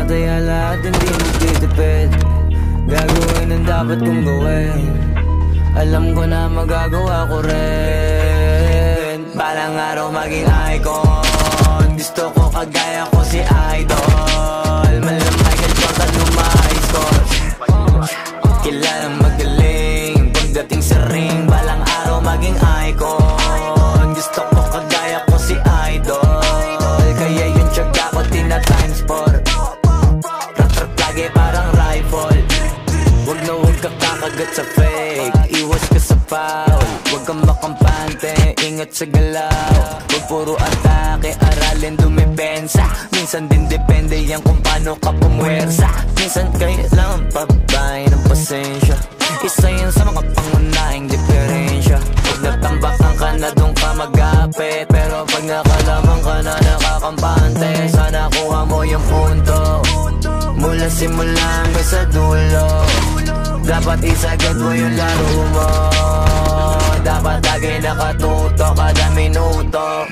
Tataya lahat, hindi magtitipid. Gagawin ang dapat kong gawin. Alam ko na magagawa ko rin. Balang araw maging icon. Gusto ko kagaya ko si Idol. Malam Michael Jordan lumais ko. Kilalang magaling pagdating sa ring. Balang araw maging icon. Gusto ko kagaya ko si Idol. Kaya yung tiyaga ko tina-times 4. Rat-rat lagi parang rifle. Huwag na huwag ka kakagat sa fake. Iwas ka sa foul. Huwag kang makampante, ingat sa galaw. Huwag puro atake, aralin dumipensa. Minsan din depende yan kung paano ka pumwersa. Minsan kailangan pabahay ng pasensya. Isa yan sa mga pangunahing diferensya. Pag natambakan ka na doon ka mag-apit. Pero pag nakalaman ka na nakakampante, sana kuha mo yung punto. Mula simula hanggang sa dulo. Dapat isagad mo yung laro mo. Dapat lagi nakatuto kada minuto.